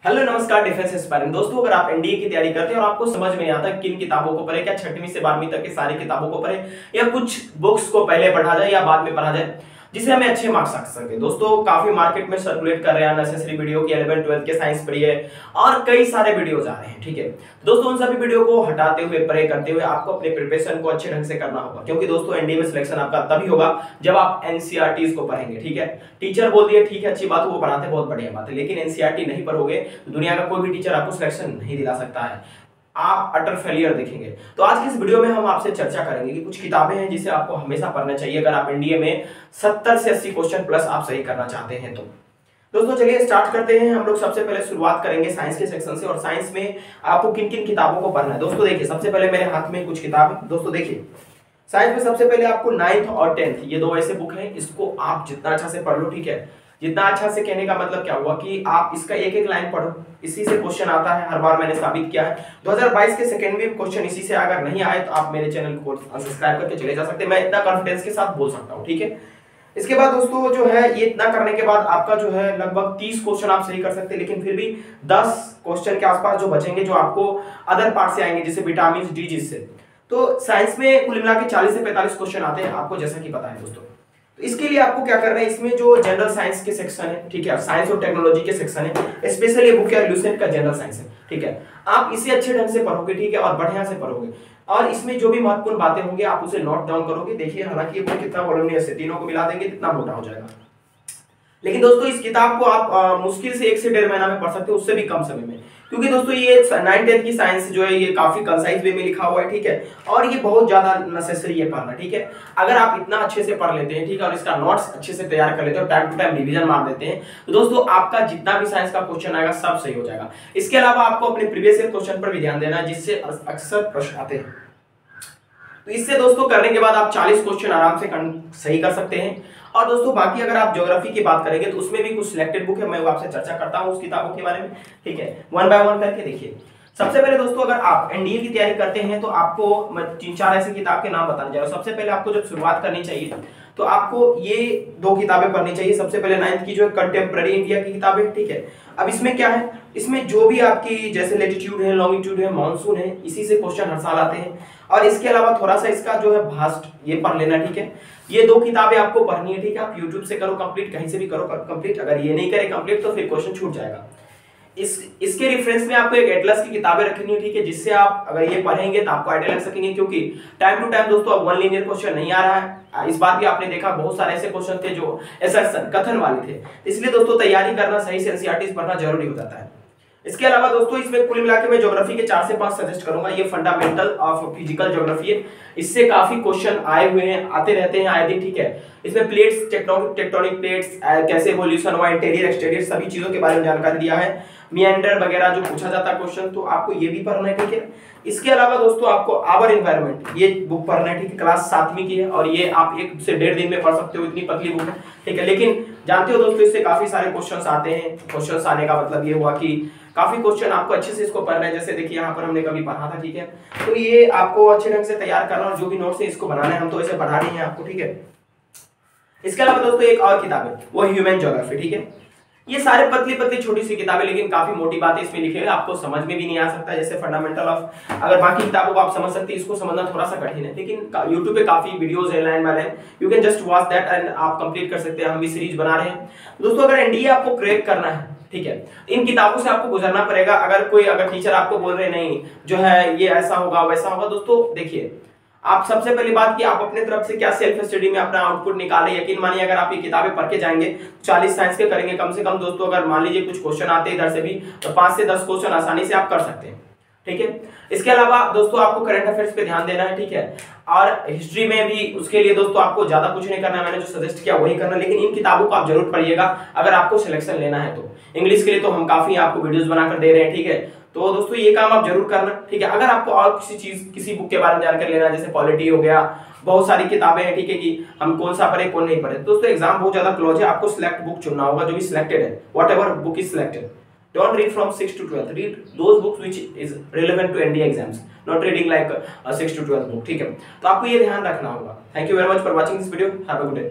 Hello नमस्कार defence aspirant दोस्तों, अगर आप एनडीए की तैयारी करते हैं और आपको समझ में नहीं आता किन किताबों को पढ़े, क्या 6वीं से 12वीं तक की सारी किताबों को पढ़े या कुछ बुक्स को पहले पढ़ा जाए या बाद में पढ़ा जाए जिससे हमें अच्छे मार्क्स आ सके। दोस्तों काफी मार्केट में सर्कुलेट कर रहे हैं अननेसेसरी वीडियो की 11th 12th के साइंस पढ़िए और कई सारे वीडियोज आ रहे हैं। ठीक है दोस्तों, उन सभी वीडियो को हटाते हुए पढ़े करते हुए आपको अपने प्रिपरेशन को अच्छे ढंग से करना होगा, क्योंकि दोस्तों एनडीए में सिलेक्शन आपका तभी होगा जब आप एनसीईआरटीज को पढ़ेंगे। ठीक है, टीचर बोल दिए ठीक है अच्छी बात, वो पढ़ाते बहुत बढ़िया बात है, लेकिन एनसीईआरटी नहीं पढ़ोगे तो दुनिया का कोई भी टीचर आपको सिलेक्शन नहीं दिला सकता है, आप अटर फेलियर दिखेंगे। तो आज की इस वीडियो में हम आपसे चर्चा करेंगे कि कुछ किताबें हैं जिसे आपको हमेशा पढ़ना चाहिए अगर आप एनडीए में 70 से 80 क्वेश्चन प्लस आप सही करना चाहते हैं। तो दोस्तों चलिए स्टार्ट करते हैं। हम लोग सबसे पहले शुरुआत करेंगे साइंस के सेक्शन से, और साइंस में आपको किन किन किताबों को पढ़ना है। दोस्तों देखिए, सबसे पहले मेरे हाथ में कुछ किताब है। दोस्तों देखिए, साइंस में सबसे पहले आपको 9th और 10th ये दो ऐसे बुक हैं, इसको आप जितना अच्छा से पढ़ लो। ठीक है, जितना अच्छा से कहने का मतलब क्या हुआ कि आप इसका एक एक लाइन पढ़ो, इसी से क्वेश्चन आता है, हर बार मैंने साबित किया है। 2022 के सेकंड में क्वेश्चन इसी से अगर नहीं आए तो आप मेरे चैनल को सब्सक्राइब करके चले जा सकते हैं, मैं इतना कॉन्फिडेंस के साथ बोल सकता हूं। ठीक है, इसके बाद दोस्तों जो है ये इतना करने के बाद आपका जो है लगभग 30 क्वेश्चन आप सही कर सकते हैं, लेकिन फिर भी 10 क्वेश्चन के आसपास जो बचेंगे जो आपको अदर पार्ट से आएंगे, जैसे विटामिन डी जिससे। तो साइंस में कुल मिला के 40 से 45 क्वेश्चन आते हैं आपको, जैसा कि पता है दोस्तों। तो इसके लिए आपको क्या करना है, इसमें जो जनरल साइंस के सेक्शन है, ठीक है, साइंस और टेक्नोलॉजी के सेक्शन है, स्पेशली ये बुक है ल्यूसेंट का जनरल साइंस है। ठीक है, आप इसे अच्छे ढंग से पढ़ोगे, ठीक है, और बढ़िया से पढ़ोगे, और इसमें जो भी महत्वपूर्ण बातें होंगी आप उसे नोट डाउन करोगे। देखिए हालांकि ये बुक कितना वॉल्यूमिनस है, तीनों को मिला देंगे कितना मोटा हो जाएगा, लेकिन दोस्तों इस किताब को आप मुश्किल से 1 से 1.5 महीना में पढ़ सकते हो, उससे भी कम समय में, क्योंकि दोस्तों ये 9th 10th की साइंस जो है ये काफी कंसाइज वे में लिखा हुआ है। ठीक है, और ये बहुत ज्यादा नेसेसरी है पढ़ना। ठीक है, अगर आप इतना अच्छे से पढ़ लेते हैं, ठीक है, और इसका नोट्स अच्छे से तैयार कर लेते हैं, टाइम टू टाइम रिवीजन मार देते हैं, तो दोस्तों आपका जितना भी साइंस का क्वेश्चन आएगा सब सही हो जाएगा। इसके अलावा आपको अपने प्रीवियस ईयर क्वेश्चन पर भी ध्यान देना है, जिससे अक्सर प्रश्न आते हैं। तो इससे दोस्तों करने के बाद आप 40 क्वेश्चन आराम से सही कर सकते हैं। और दोस्तों बाकी अगर आप ज्योग्राफी की बात करेंगे तो उसमें भी कुछ सिलेक्टेड बुक है, मैं वो आपसे चर्चा करता हूं उस किताबों के बारे में। ठीक है, 1 बाय 1 करके देखिए। सबसे पहले दोस्तों अगर आप एनडीए की तैयारी करते हैं तो आपको मैं 3-4 ऐसी किताब के नाम बताने जा रहा हूं। सबसे पहले आपको जब शुरुआत करनी चाहिए तो आपको ये 2 किताबें पढ़नी चाहिए। सबसे पहले 9th की जो है कंटेम्पररी इंडिया की किताब है। ठीक है, अब इसमें क्या है, इसमें जो भी आपकी जैसे लेटीट्यूड है, लॉन्गिट्यूड है, मानसून है, इसी से क्वेश्चन हर साल आते हैं। और इसके अलावा थोड़ा सा इसका जो है भास्ट ये पढ़ लेना। ठीक है, ये 2 किताबें आपको पढ़नी है। ठीक है, आप YouTube से करो कंप्लीट, कहीं से भी करो कंप्लीट, अगर ये नहीं करे कंप्लीट तो फिर क्वेश्चन छूट जाएगा। इसके रेफरेंस में आपको एक एटलस की किताबें रखनी है। ठीक है, जिससे आप अगर ये पढ़ेंगे तो आपको आइडिया लग सकेंगे, क्योंकि टाइम टू टाइम दोस्तों अब 1 लीनियर क्वेश्चन नहीं आ रहा है। इस बार भी आपने देखा बहुत सारे ऐसे क्वेश्चन थे जो असर्शन कथन वाले थे, इसलिए दोस्तों तैयारी करना सही से एनसीईआरटी पढ़ना जरूरी हो जाता है। इसके अलावा दोस्तों इसमें कुल मिला के मैं ज्योग्राफी के 4 से 5 सजेस्ट करूंगा। ये फंडामेंटल ऑफ फिजिकल ज्योग्राफी है, इससे काफी क्वेश्चन आए हुए हैं, आते रहते हैं आए दिन। ठीक है, इसमें प्लेट्स, टेक्टोनिक प्लेट्स, कैसे इवोल्यूशन हुआ, इंटीरियर एक्सटीरियर सभी चीजों के बारे में जानकारी दिया है। मिएंडर वगैरह जो पूछा जाता है क्वेश्चन, तो आपको ये भी पढ़ना है। ठीक है, इसके अलावा दोस्तों आपको आवर एनवायरनमेंट ये बुक पढ़ना है। ठीक है, क्लास 7वीं की है और ये आप 1 से 1.5 दिन में पढ़ सकते हो, इतनी पतली बुक है। ठीक है, लेकिन जानते हो दोस्तों इससे काफी सारे क्वेश्चंस आते हैं। क्वेश्चंस आने का मतलब ये हुआ कि काफी क्वेश्चन आपको अच्छे से इसको पढ़ना है। जैसे देखिए यहाँ पर हमने कभी पढ़ा था। ठीक है, तो ये आपको अच्छे ढंग से तैयार करना और जो भी नोट्स है इसको बनाना है, हम तो ऐसे पढ़ा रहे हैं आपको। ठीक है, इसके अलावा दोस्तों एक और किताब है, वो ह्यूमन ज्योग्राफी। ठीक है, ये सारे पतली पतली छोटी सी किताबें, लेकिन काफी मोटी बातें इसमें लिखी है, आपको समझ में भी नहीं आ सकता। जैसे फंडामेंटल ऑफ, अगर बाकी किताबों को आप समझ सकते हैं, इसको समझना थोड़ा सा कठिन है, लेकिन YouTube पे काफी वीडियोस है line by line, you can just watch that and आप कंप्लीट कर सकते हैं। हम भी सीरीज बना रहे हैं दोस्तों। अगर एनडीए आपको क्रैक करना है, ठीक है, इन किताबों से आपको गुजरना पड़ेगा। अगर टीचर आपको बोल रहे नहीं जो है ये ऐसा होगा वैसा होगा, दोस्तों देखिए आप सबसे पहली बात कि आप अपने तरफ से क्या सेल्फ स्टडी में अपना आउटपुट निकालें। यकीन मानिए अगर आप ये किताबें पढ़ के जाएंगे 40 साइंस के करेंगे कम से कम दोस्तों, अगर मान लीजिए कुछ क्वेश्चन आते हैं इधर से भी तो 5 से 10 क्वेश्चन आसानी से आप कर सकते हैं। ठीक है, इसके अलावा दोस्तों आपको करंट अफेयर्स पे ध्यान देना है। ठीक है, और हिस्ट्री में भी उसके लिए दोस्तों आपको ज्यादा कुछ नहीं करना है, मैंने जो सजेस्ट किया वही करना, लेकिन इन किताबों को आप जरूर पढ़िएगा अगर आपको सिलेक्शन लेना है तो। इंग्लिश के लिए तो हम काफी आपको वीडियोस बनाकर दे रहे हैं। ठीक है, तो दोस्तों ये काम आप जरूर करना। ठीक है, अगर आपको और किसी बुक के बारे में जानकारी लेना है, जैसे पॉलिटी हो गया, बहुत सारी किताबें हैं। ठीक है, कि हम कौन सा पढ़े कौन नहीं पढ़े, दोस्तों एग्जाम बहुत ज्यादा क्लोज है, आपको सिलेक्ट बुक चुनना होगा जो भी सिलेक्टेड है, whatever book is selected. Don't read from 6 to 12th. Read those books which is relevant to NDA exams. Not reading like a 6 to 12 book. ठीक है, तो आपको ये ध्यान रखना होगा। Thank you very much for watching this video. Have a good day.